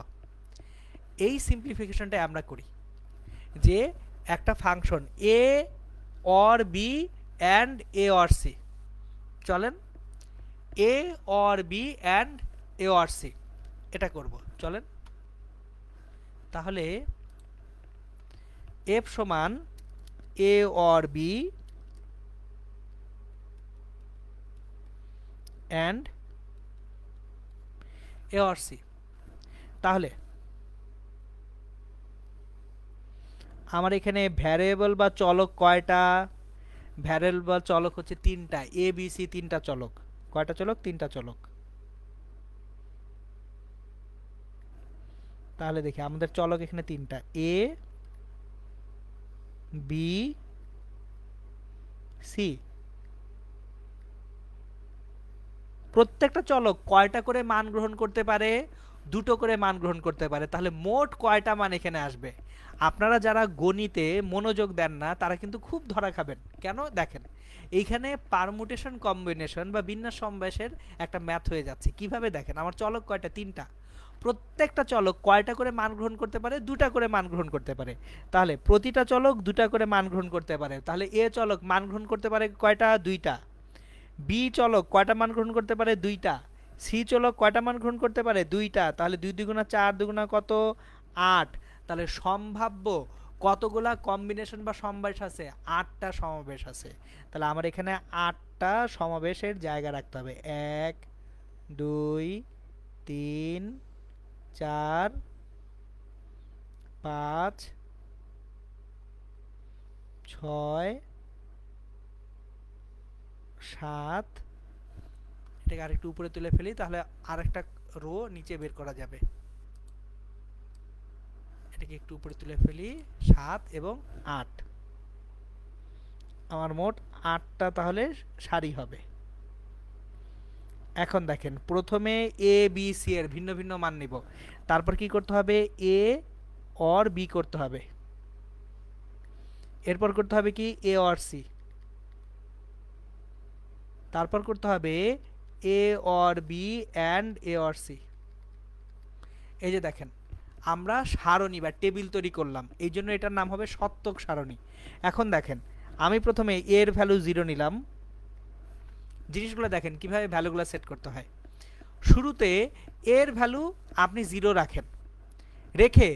এই সিম্পলিফিকেশনটাই আমরা করি যে একটা function A or B and A or C, চলেন A or B and A or C এটা করব, চলেন। তাহলে এফ সমান A or B and A or C. তাহলে আমার এখানে ভ্যারিয়েবল বা চলক কয়টা? ভ্যারিয়েবল বা চলক হচ্ছে তিনটা, এ বি সি তিনটা চলক। কয়টা চলক? তিনটা চলক। তাহলে দেখি আমাদের চলক এখানে তিনটা, এ বি সি। প্রত্যেকটা চলক কয়টা করে মান গ্রহণ করতে পারে? দুটো করে মান গ্রহণ করতে পারে। তাহলে মোট কয়টা মান এখানে আসবে? আপনারা যারা গণিতে মনোযোগ দেন না তারা কিন্তু খুব ধরা খাবেন। কেন? দেখেন এইখানে পারমুটেশন কম্বিনেশন বা বিন্যাস সমাবেশের একটা ম্যাথ হয়ে যাচ্ছে। কিভাবে? দেখেন আমার চলক কয়টা? তিনটা। প্রত্যেকটা চলক কয়টা করে মান গ্রহণ করতে পারে? দুটা করে মান গ্রহণ করতে পারে। তাহলে প্রতিটা চলক দুটা করে মান গ্রহণ করতে পারে। তাহলে এ চলক মান গ্রহণ করতে পারে কয়টা? দুইটা। বি চলক কয়টা মান গ্রহণ করতে পারে? দুইটা। সি চলক কয়টা মান গ্রহণ করতে পারে? দুইটা। তাহলে দুই দুগুণা চার, দুগুণা কত? আট। তাহলে সম্ভাব্য কতগুলা কম্বিনেশন বা সমাবেশ আছে? আটটা সমাবেশ আছে। তাহলে আমার এখানে আটটা সমাবেশের জায়গা রাখতে হবে। এক, দুই, তিন, চার, পাঁচ, ছয়, সাত। এটাকে আরেকটু উপরে তুলে ফেলি, তাহলে আরেকটা রো নিচে বের করা যাবে। এটাকে একটু উপরে তুলে ফেলি, 7 এবং 8। আমার মোট 8টা তাহলে সারি হবে। এখন দেখেন প্রথমে এ বি সি এর ভিন্ন ভিন্ন মান নিব। তারপর কি করতে হবে? এ অর বি করতে হবে। এরপর করতে হবে কি? A or C. তারপর করতে হবে A or B and A or C. এই যে দেখেন আমরা সারণী বা টেবিল তৈরি করলাম, এই জন্য এটার নাম হবে সত্যক সারণী। এখন দেখেন আমি প্রথমে এর ভ্যালু 0 নিলাম। জিনিসগুলো দেখেন কিভাবে ভ্যালুগুলো সেট করতে হয়। শুরুতে এর ভ্যালু আপনি 0 রাখেন, রেখে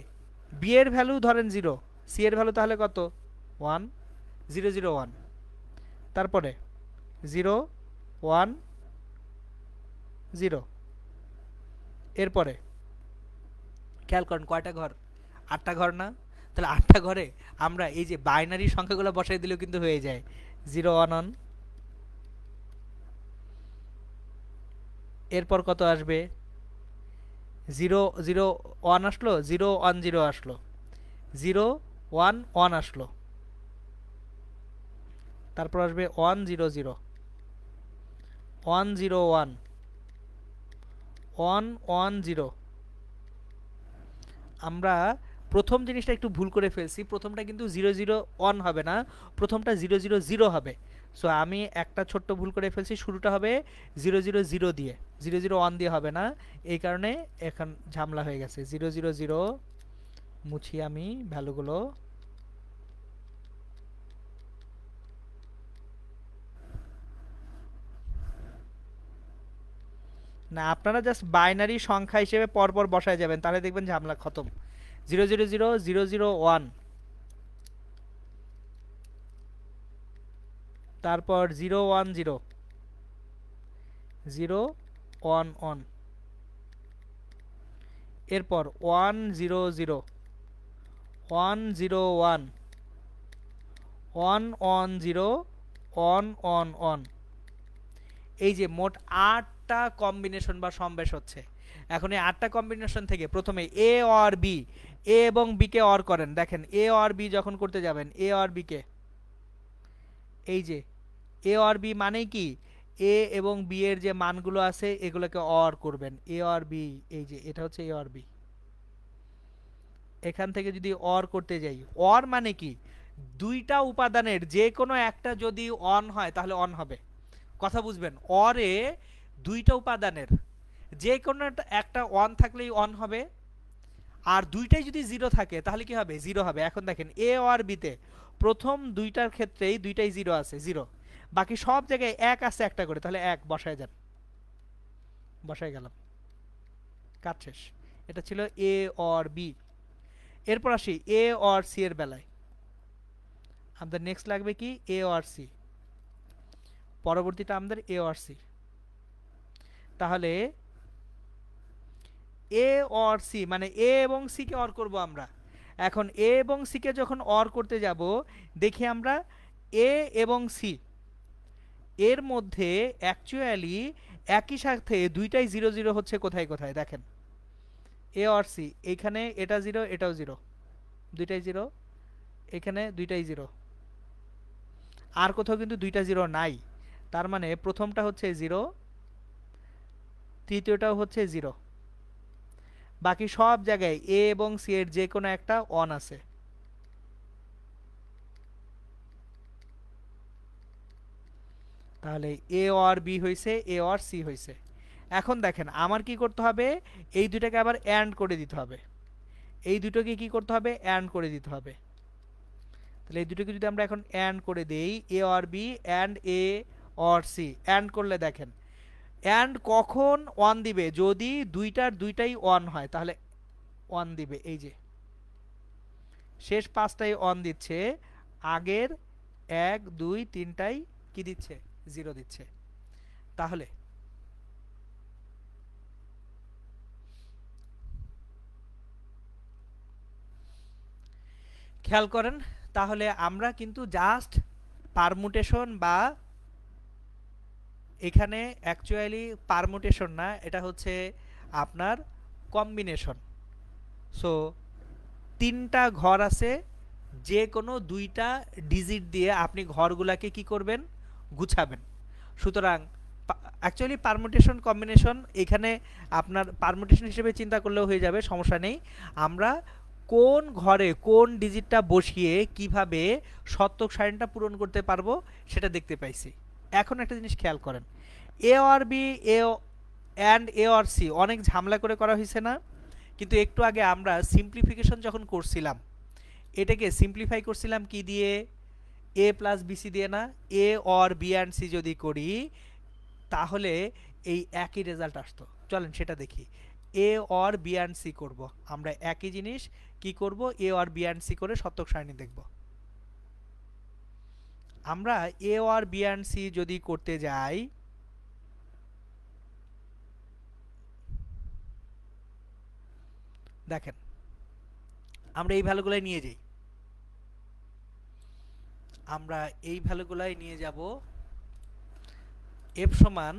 বি এর ভ্যালু ধরেন 0, সি এর ভ্যালু তাহলে কত? 1, 0 0 1। তারপরে 0 1 0। এরপরে খেয়াল করেন কয়টা ঘর? 8টা ঘর না? তাহলে 8টা ঘরে আমরা এই যে বাইনারি সংখ্যাগুলো বসাই দিলেও কিন্তু হয়ে যায়। 0 1 1। এরপর কত আসবে? 0 0 1 আসলো, 0 1 0 আসলো, 0 1 1 আসলো। তারপর আসবে 1 0 0, 1 0 1, 1 1 0। আমরা প্রথম জিনিসটা একটু ভুল করে ফেলছি। প্রথমটা কিন্তু 0 0 1 হবে না, প্রথমটা 0 0 0 হবে। সো আমি একটা ছোট্ট ভুল করে ফেলছি, শুরুটা হবে 0 0 0 দিয়ে, 0 0 1 দিয়ে হবে না। এই কারণে এখন ঝামেলা হয়ে গেছে। 0 0 0 মুছি আমি ভ্যালুগুলো। না, আপনারা জাস্ট বাইনারি সংখ্যা হিসেবে পরপর বসায় যাবেন, তাহলে দেখবেন ঝামেলা খতম। 0 0 0 0 0 1, তারপর 0 1 0, 0 1 1। এরপর 1 0 0, 1 0 1, 1 1 0, 1 1 1। এই যে মোট 8টা কম্বিনেশন বা সমাবেশ হচ্ছে। এখন এই 8টা কম্বিনেশন থেকে প্রথমে এ অর বি, এ এবং বি কে অর করেন। দেখেন এ অর বি যখন করতে যাবেন, এ অর বি কে, এই যে এ অর বি মানে কি? এ এবং বি এর যে মানগুলো আছে এগুলোকে অর করবেন। এ অর বি, এই যে এটা হচ্ছে এ অর বি। এখান থেকে যদি অর করতে যাই, অর মানে কি? দুইটা উপাদানের যে কোনো একটা যদি অন হয় তাহলে অন হবে। কথা বুঝবেন? অরে দুইটা উপাদানের যে কোনো একটা অন থাকলেই অন হবে, আর দুইটাই যদি 0 থাকে তাহলে কি হবে? 0 হবে। এখন দেখেন এ আর বিতে প্রথম দুইটার ক্ষেত্রেই দুইটাই 0 আছে, 0। বাকি সব জায়গায় 1 আছে একটা করে, তাহলে 1 বসায় যান। বসায় গেলাম, কাজ শেষ। এটা ছিল এ অর বি। এরপর আসি এ অর সি এর বেলায়। আমাদের নেক্সট লাগবে কি? A or C. পরবর্তীটা আমাদের এ অর সি। তাহলে এ অর সি মানে এ এবং সি কে অর করব আমরা। এখন এ এবং সি কে যখন অর করতে যাব, দেখি আমরা এ এবং সি এর মধ্যে অ্যাকচুয়ালি একই সাথে দুইটাই 0 0 হচ্ছে কোথায় কোথায় দেখেন। এ অর সি, এইখানে এটা 0 এটাও 0, দুইটাই 0, এখানে দুইটাই 0, আর কোথাও কিন্তু দুইটা 0 নাই। তার মানে প্রথমটা হচ্ছে 0, তৃতীয়টাও হচ্ছে 0, বাকি সব জায়গায় এ এবং সি এর যে কোনো একটা অন আছে। তাহলে এ অর বি হয়েছে, এ অর সি হয়েছে। এখন দেখেন আমার কি করতে হবে, এই দুটাকে আবার অ্যান্ড করে দিতে হবে, এই দুটোকে কি করতে হবে, অ্যান্ড করে দিতে হবে। তাহলে এই দুটোকে যদি আমরা এখন অ্যান্ড করে দেই, A or B and A or C, and করলে দেখেন অ্যান্ড কখন অন দিবে, যদি দুইটার দুইটাই অন হয় তাহলে অন দিবে। এই যে শেষ পাঁচটাই অন দিচ্ছে, আগের 1 2 3টাই কি দিচ্ছে, 0 দিচ্ছে। তাহলে খেয়াল করেন, তাহলে আমরা কিন্তু জাস্ট পারমুটেশন, বা এখানে অ্যাকচুয়ালি পারমুটেশন না, এটা হচ্ছে আপনার কম্বিনেশন। সো তিনটা ঘর আছে, যে কোনো দুইটা ডিজিট দিয়ে আপনি ঘরগুলাকে কি করবেন, গুছাবেন। সুতরাং অ্যাকচুয়ালি পারমুটেশন কম্বিনেশন এখানে আপনার পারমুটেশন হিসেবে চিন্তা করলেও হয়ে যাবে, সমস্যা নেই। আমরা কোন ঘরে কোন ডিজিটটা বসিয়ে কিভাবে শতক সারণীটা পূরণ করতে পারবো সেটা দেখতে পাইছি। এখন একটা জিনিস খেয়াল করেন, A or B A and A or C অনেক ঝামেলা করে করা হয়েছে না? কিন্তু একটু আগে আমরা সিম্পলিফিকেশন যখন করছিলাম, এটাকে সিম্পলিফাই করছিলাম কি দিয়ে, এ প্লাস বিসি দিয়ে না? এ অর বি অ্যান্ড সি যদি করি তাহলে এই একই রেজাল্ট আসতো। চলেন সেটা দেখি। এ অর বি অ্যান্ড সি করব, আমরা একই জিনিস কি করব, এ অর বি অ্যান্ড সি করে শতক সারণী দেখব। আমরা এ অর বি অ্যান্ড সি যদি করতে যাই, দেখেন আমরা এই ভ্যালুগুলাই নিয়ে যাই, আমরা এই ভ্যালুগুলাই নিয়ে যাব। এফ সমান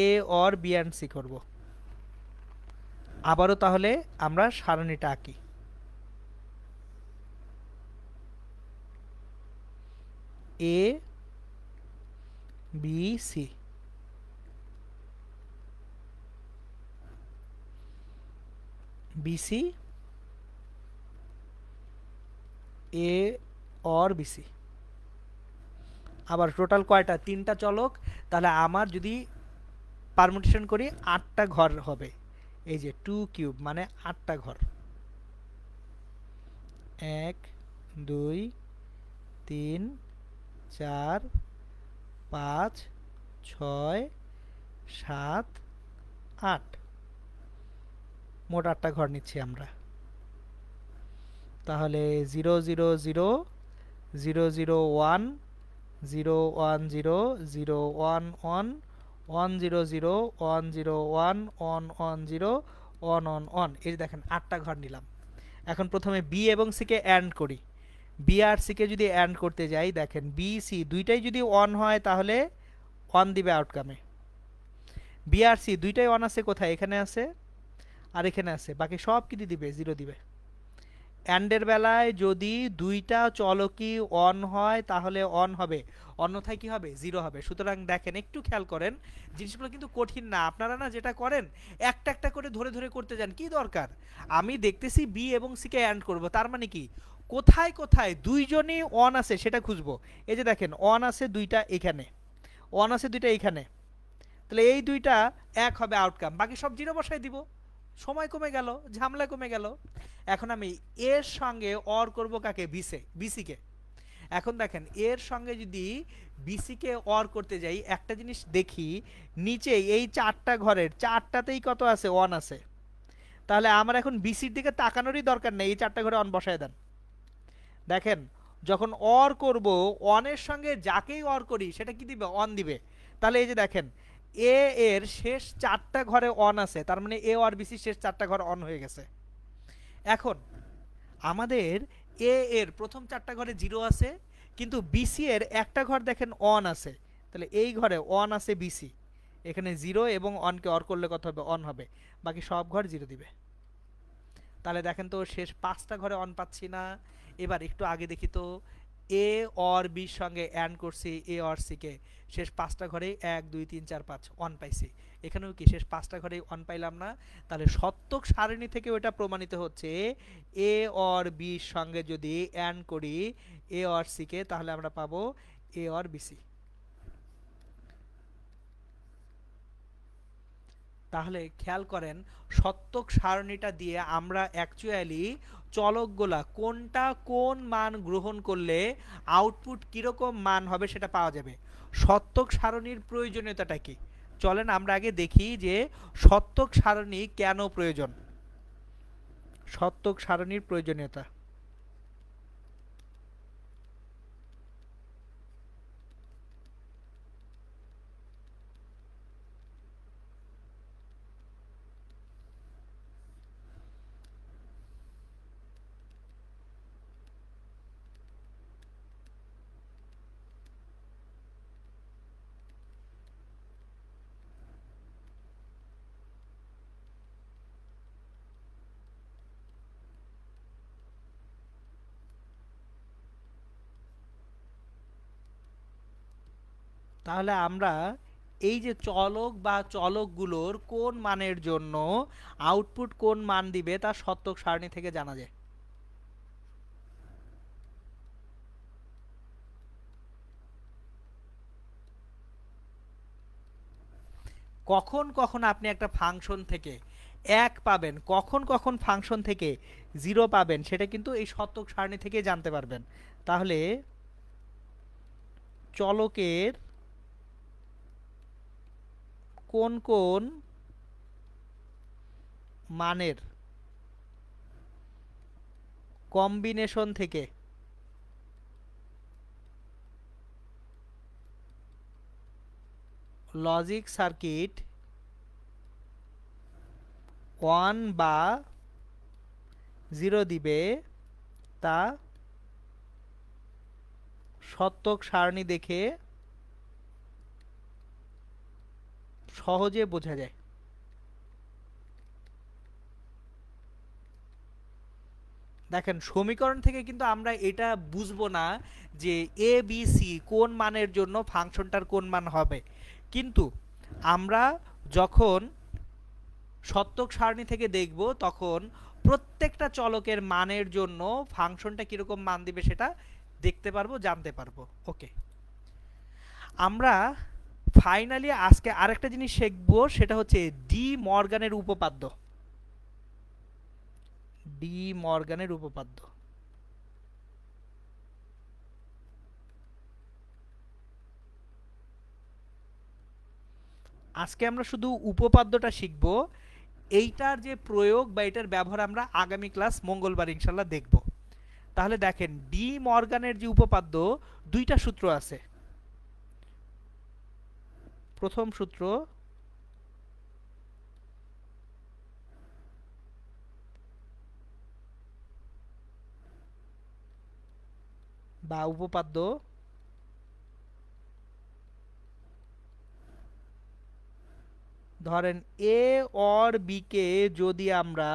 A or B and C করব। আবারও তাহলে আমরা সারণীটা আঁকি, A B C, B C A or B C. আবার টোটাল কয়টা, তিনটা চলক। তাহলে আমার যদি পারমুটেশন করি 8টা ঘর হবে, এই যে 2 কিউব মানে 8টা ঘর, 1 2 3 4 5 6 7 8, মোট 8টা ঘর নিচ্ছি আমরা। তাহলে 0 0 0 0 0 1 0 1 0 0 1 1 1 0 0 1 0 1 1 1 0 1 1 1, এই যে দেখেন 8টা ঘর নিলাম। এখন প্রথমে বি এবং সি কে অ্যান্ড করি, বি আর সি কে যদি অ্যান্ড করতে যাই, দেখেন বি সি দুইটাই যদি অন হয় তাহলে অন দিবে আউটকামে। বি আর সি দুইটাই অন আছে, কোথায়, এখানে আছে আর এখানে আছে, বাকি সব কি দিবে, 0 দিবে। অ্যান্ডের বেলায় যদি দুইটা চলকই অন হয় তাহলে অন হবে, অন্যথায় কি হবে, 0 হবে। সুতরাং দেখেন একটু খেয়াল করেন, জিনিসগুলো কিন্তু কঠিন না। আপনারা না যেটা করেন একটা একটা করে ধরে ধরে করতে যান, কি দরকার? আমি দেখতেছি বি এবং সি কে অ্যান্ড করব, তার মানে কি কোথায় কোথায় দুইজনই অন আছে সেটা খুঁজবো। এই যে দেখেন অন আছে দুইটা এখানে, অন আছে দুইটা এখানে, তাহলে এই দুইটা এক হবে আউটকাম, বাকি সব 0 বসাই দিব, সময় কমে গেল, ঝামেলা কমে গেল। এখন আমি এর সঙ্গে অর করব কাকে, বিসিকে। এখন দেখেন এর সঙ্গে যদি বিসিকে অর করতে যাই, একটা জিনিস দেখি, নিচে এই 4টা ঘরের 4টাতেই কত আছে, অন আছে। তাহলে আমার এখন বিসির দিকে তাকানোরই দরকার নেই, এই 4টা ঘরে অন বসায় দেন। দেখেন যখন অর করব, অনের সঙ্গে যাকেই অর করি সেটা কি দিবে, অন দিবে। তাহলে এই যে দেখেন এ এর শেষ 4টা ঘরে অন আছে, তার মানে এ আর বিসি শেষ 4টা ঘর অন হয়ে গেছে। এখন আমাদের এ এর প্রথম 4টা ঘরে 0 আছে, কিন্তু বিসি এর একটা ঘর দেখেন অন আছে, তাহলে এই ঘরে অন আছে বিসি, এখানে 0 এবং অনকে অর করলে কত হবে, অন হবে, বাকি সব ঘর 0 দিবে। তাহলে দেখেন তো শেষ 5টা ঘরে অন পাচ্ছি না। এবার একটু আগে দেখি তো, এ অর বির সঙ্গে অ্যান্ড করছি এ অর সি কে, শেষ 5টা ঘরে 1 2 3 4 5 অন পাইছি, এখানেও কি শেষ 5টা ঘরে অন পাইলাম না। তাহলে সত্যক সারণী থেকে ওটা প্রমাণিত হচ্ছে এ অর বির সঙ্গে যদি অ্যান্ড করি এ অর সি কে, তাহলে আমরা পাবো এ অর বিসি। তাহলে খেয়াল করেন সত্যক সারণীটা দিয়ে আমরা অ্যাকচুয়ালি চলকগুলা কোনটা কোন মান গ্রহণ করলে আউটপুট কিরকম মান হবে সেটা পাওয়া যাবে। সত্যক সারণীর প্রয়োজনীয়তাটা কি, চলেন আমরা আগে দেখি যে সত্যক সারণী কেন প্রয়োজন। সত্যক সারণীর প্রয়োজনীয়তা, তাহলে আমরা এই যে চলক বা চলকগুলোর কোন মানের জন্য আউটপুট কোন মান দিবে তা সত্যক সারণী থেকে জানা যায়। কখন কখন আপনি একটা ফাংশন থেকে 1 পাবেন, কখন কখন ফাংশন থেকে 0 পাবেন, সেটা কিন্তু এই সত্যক সারণী থেকে জানতে পারবেন। তাহলে চলকের কোন কোন মানের কম্বিনেশন থেকে লজিক সার্কিট 1 বা 0 দিবে তা সত্যক সারণী দেখে সহজে বোঝা যায়। দেখেন সমীকরণ থেকে কিন্তু আমরা এটা বুঝবো না যে এ বি সি কোন মানের জন্য ফাংশনটার কোন মান হবে, কিন্তু আমরা যখন সত্যক সারণী থেকে দেখব তখন প্রত্যেকটা চলকের মানের জন্য ফাংশনটা কিরকম মান দিবে সেটা দেখতে পারবো, জানতে পারবো। ওকে, আমরা ফাইনালি আজকে আরেকটা জিনিস শিখবো, সেটা হচ্ছে ডি মর্গানের উপপাদ্য। ডি মর্গানের উপপাদ্য, আজকে আমরা শুধু উপপাদ্যটা শিখবো, এইটার যে প্রয়োগ বা এটার ব্যবহার আমরা আগামী ক্লাস মঙ্গলবার ইনশাল্লাহ দেখব। তাহলে দেখেন ডি মর্গানের যে উপপাদ্য, দুইটা সূত্র আছে। প্রথম সূত্র বা উপপাদ্য, ধরেন এ অর বি কে যদি আমরা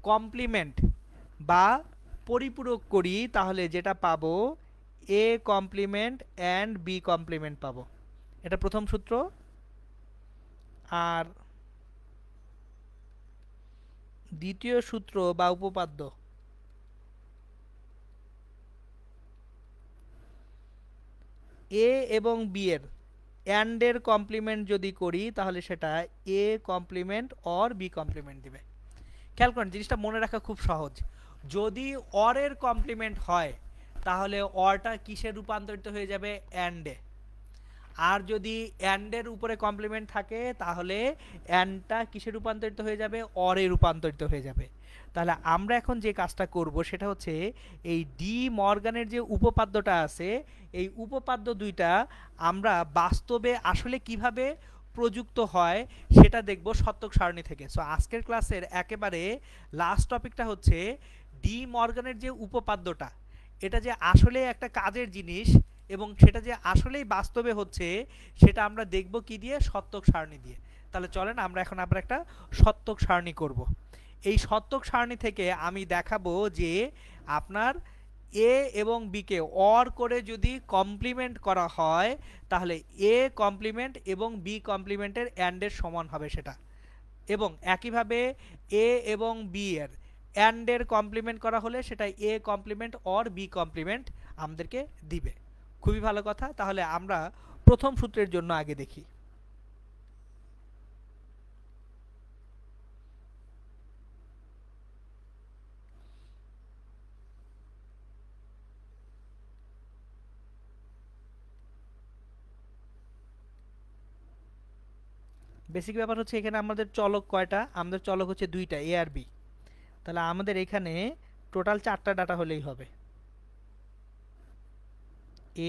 কমপ্লিমেন্ট বা পরিপূরক করি তাহলে যেটা পাবো A complement and B complement পাবো, এটা প্রথম সূত্র। আর দ্বিতীয় সূত্র বা উপপাদ্য, এ এবং বি এর অ্যান্ড এর কমপ্লিমেন্ট যদি করি তাহলে সেটা A complement or B complement দিবে। খেয়াল করেন জিনিসটা মনে রাখা খুব সহজ, যদি অর এর কমপ্লিমেন্ট হয় তাহলে অরটা কিসে রূপান্তরিত হয়ে যাবে, অ্যান্ডে। আর যদি অ্যান্ডের উপরে কমপ্লিমেন্ট থাকে তাহলে অ্যান্ডটা কিসে রূপান্তরিত হয়ে যাবে, অরে রূপান্তরিত হয়ে যাবে। তাহলে আমরা এখন যে কাজটা করব সেটা হচ্ছে এই ডি মর্গানের যে উপপাদ্যটা আছে এই উপপাদ্য দুইটা আমরা বাস্তবে আসলে কিভাবে প্রযুক্ত হয় সেটা দেখব সত্যক সারণী থেকে। সো আজকের ক্লাসের একেবারে লাস্ট টপিকটা হচ্ছে ডি মর্গানের যে উপপাদ্যটা, এটা যে আসলে একটা কাজের জিনিস এবং সেটা যে আসলেই বাস্তবে হচ্ছে সেটা আমরা দেখব কি দিয়ে, সত্যক সারণী দিয়ে। তাহলে চলেন আমরা এখন আবার একটা সত্যক সারণী করব। এই সত্যক সারণী থেকে আমি দেখাবো যে আপনার এ এবং বি কে অর করে যদি কমপ্লিমেন্ট করা হয় তাহলে এ কমপ্লিমেন্ট এবং বি কমপ্লিমেন্টের অ্যান্ডের সমান হবে সেটা, এবং একইভাবে এ এবং বি এর অ্যান্ডের কমপ্লিমেন্ট করা হলে সেটা A complement or B complement আমাদেরকে দিবে। খুবই ভালো কথা। তাহলে আমরা প্রথম সূত্রের জন্য আগে দেখি। বেসিক ব্যাপার হচ্ছে এখানে আমাদের চলক কয়টা, আমাদের চলক হচ্ছে দুইটা, এ আর বি। তাহলে আমাদের এখানে টোটাল 4টা ডাটা হলেই হবে।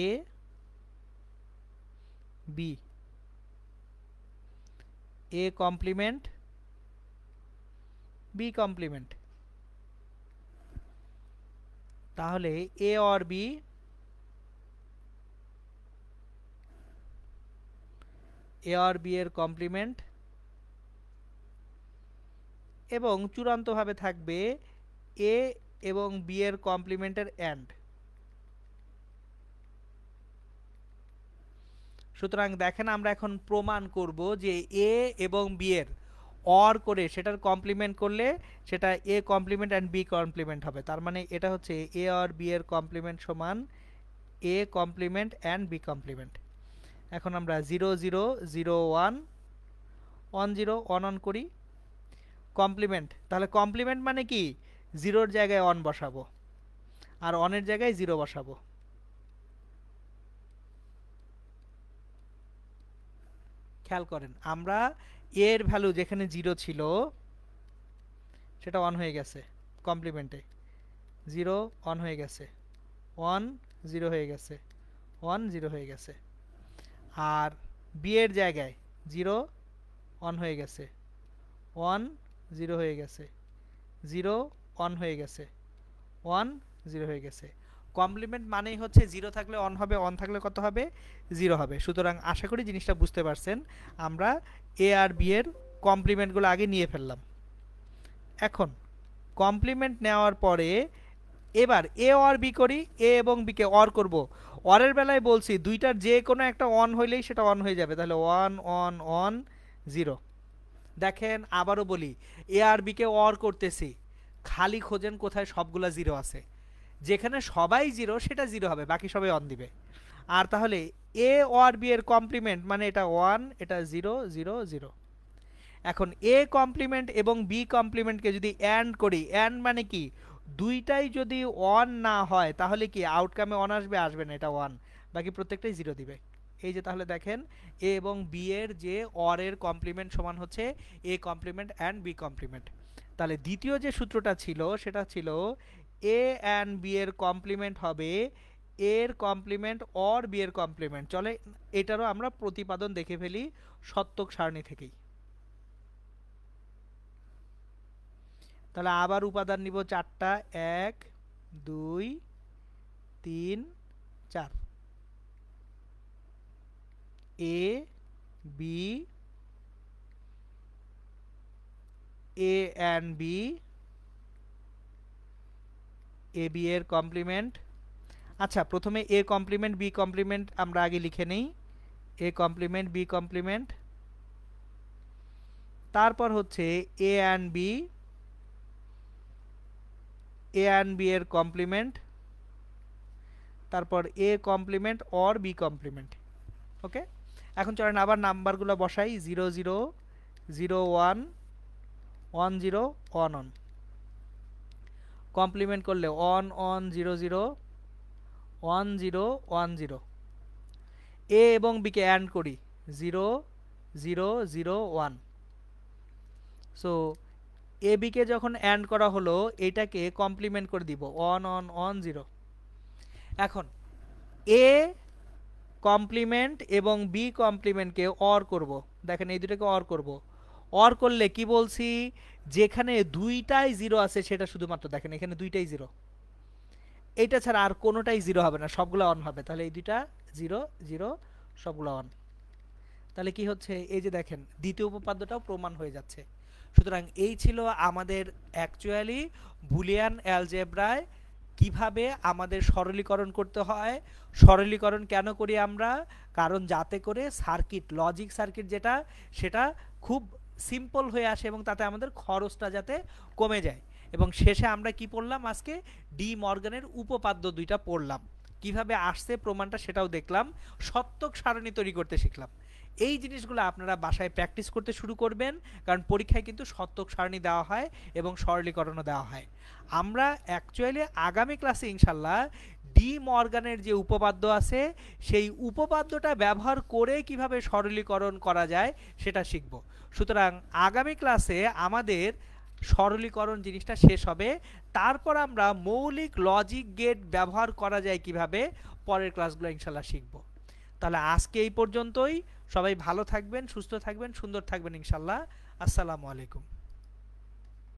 A B, A complement B complement, তাহলে এ অর বি এ আর বি এর কমপ্লিমেন্ট, এবং চূড়ান্তভাবে থাকবে এ এবং বি এর কমপ্লিমেন্টের অ্যান্ড। সুতরাং দেখেন আমরা এখন প্রমাণ করব যে এ এবং বি এর অর করে সেটার কমপ্লিমেন্ট করলে সেটা A complement and B complement হবে। তার মানে এটা হচ্ছে এ আর বি এর কমপ্লিমেন্ট সমান A complement and B complement. এখন আমরা 0 0 0 1 1 0 1 1 করি কমপ্লিমেন্ট। তাহলে কমপ্লিমেন্ট মানে কি, 0-র জায়গায় 1 বসাবো আর 1-এর জায়গায় 0 বসাবো। খেয়াল করেন আমরা এর ভ্যালু যেখানে 0 ছিল সেটা 1 হয়ে গেছে, কমপ্লিমেন্টে 0 1 হয়ে গেছে, 1 0 হয়ে গেছে, 1 0 হয়ে গেছে। আর বি এর জায়গায় 0 1 হয়ে গেছে, 1 0 হয়ে গেছে, 0 1 হয়ে গেছে, 1 0 হয়ে গেছে। কমপ্লিমেন্ট মানেই হচ্ছে 0 থাকলে 1 হবে, 1 থাকলে কত হবে, 0 হবে। সুতরাং আশা করি জিনিসটা বুঝতে পারছেন। আমরা এ আর বি এর কমপ্লিমেন্টগুলো আগে নিয়ে ফেললাম। এখন কমপ্লিমেন্ট নেওয়ার পরে এবার এ অর বি করি, এ এবং বি কে অর করব। অরের বেলায় বলছি দুইটার যে কোনো একটা অন হইলেই সেটা অন হয়ে যাবে, তাহলে 1 1 1 0। দেখেন আবারও বলি, এ আর বি কে অর করতেছি, খালি খোঁজেন কোথায় সবগুলা 0 আছে, যেখানে সবাই 0 সেটা 0 হবে, বাকি সবাই অন দিবে। আর তাহলে এ অর বি এর কমপ্লিমেন্ট মানে এটা 1, এটা 0 0 0। এখন এ কমপ্লিমেন্ট এবং বি কমপ্লিমেন্টকে যদি অ্যান্ড করি, অ্যান্ড মানে কি, দুইটাই যদি 1 না হয় তাহলে কি আউটকামে 1 আসবে, আসবে না, এটা 1, বাকি প্রত্যেকটাই 0 দিবে। এই যে তাহলে দেখেন এ এবং বি এর যে অর এর কমপ্লিমেন্ট সমান হচ্ছে A complement and B complement. তাহলে দ্বিতীয় যে সূত্রটা ছিল সেটা ছিল এ অ্যান্ড বি এর কমপ্লিমেন্ট হবে এর কমপ্লিমেন্ট অর বি এর কমপ্লিমেন্ট। চলে এটারও আমরা প্রতিপাদন দেখে ফেলি সত্যক সারণী থেকেই। তাহলে আবার উপাদান নিব 4টা, 1 2 3 4। A B, A and B, A B এর কমপ্লিমেন্ট। আচ্ছা প্রথমে এ কমপ্লিমেন্ট বি কমপ্লিমেন্ট আমরা আগে লিখে নেই, এ কমপ্লিমেন্ট বি কমপ্লিমেন্ট, তারপর হচ্ছে A and B, A and B এর কমপ্লিমেন্ট, তারপর A complement or B complement. Okay, এখন চলেন আবার নাম্বারগুলো বসাই, 0 0 0 1 1 0 1 1। কমপ্লিমেন্ট করলে 1 1 0 0 1 0 1 0। এ এবং বিকে অ্যান্ড করি 0 0 0 1। সো এ বিকে যখন অ্যান্ড করা হলো এটাকে কমপ্লিমেন্ট করে দিব 1 1 1 0। এখন এ কমপ্লিমেন্ট এবং বি কমপ্লিমেন্টকে অর করব। দেখেন এই দুটোকে অর করব। অর করলে কি বলছি, যেখানে দুইটাই জিরো আছে সেটা শুধুমাত্র দেখেন এখানে দুইটাই জিরো, এইটা ছাড়া আর কোনোটাই জিরো হবে না, সবগুলো অন হবে। তাহলে এই দুইটা জিরো জিরো সবগুলো অন। তাহলে কি হচ্ছে, এই যে দেখেন দ্বিতীয় উপপাদ্যটাও প্রমাণ হয়ে যাচ্ছে। সুতরাং এই ছিল আমাদের অ্যাকচুয়ালি বুলিয়ান অ্যালজেব্রায় কিভাবে আমাদের সরলীকরণ করতে হয়। সরলীকরণ কেন করি আমরা, কারণ যাতে করে সার্কিট, লজিক সার্কিট যেটা, সেটা খুব সিম্পল হয়ে আসে এবং তাতে আমাদের খরচটা যাতে কমে যায়। এবং শেষে আমরা কি পড়লাম, আজকে ডি মর্গানের উপপাদ্য দুইটা পড়লাম, কিভাবে আসছে প্রমাণটা সেটাও দেখলাম, সত্যক সারণী তৈরি করতে শিখলাম। এই জিনিসগুলো আপনারা বাসায় প্র্যাকটিস করতে শুরু করবেন, কারণ পরীক্ষায় কিন্তু সত্যক সারণী দেওয়া হয় এবং সরলীকরণও দেওয়া হয়। আমরা অ্যাকচুয়ালি আগামী ক্লাসে ইনশাল্লাহ ডি মর্গানের যে উপপাদ্য আছে সেই উপপাদ্যটা ব্যবহার করে কিভাবে সরলীকরণ করা যায় সেটা শিখব। সুতরাং আগামী ক্লাসে আমাদের সরলীকরণ জিনিসটা শেষ হবে, তারপর আমরা মৌলিক লজিক গেট ব্যবহার করা যায় কিভাবে পরের ক্লাসগুলো ইনশাল্লাহ শিখব। তাহলে আজকে এই পর্যন্তই। সবাই ভালো থাকবেন, সুস্থ থাকবেন, সুন্দর থাকবেন ইনশাল্লাহ। আসসালামু আলাইকুম।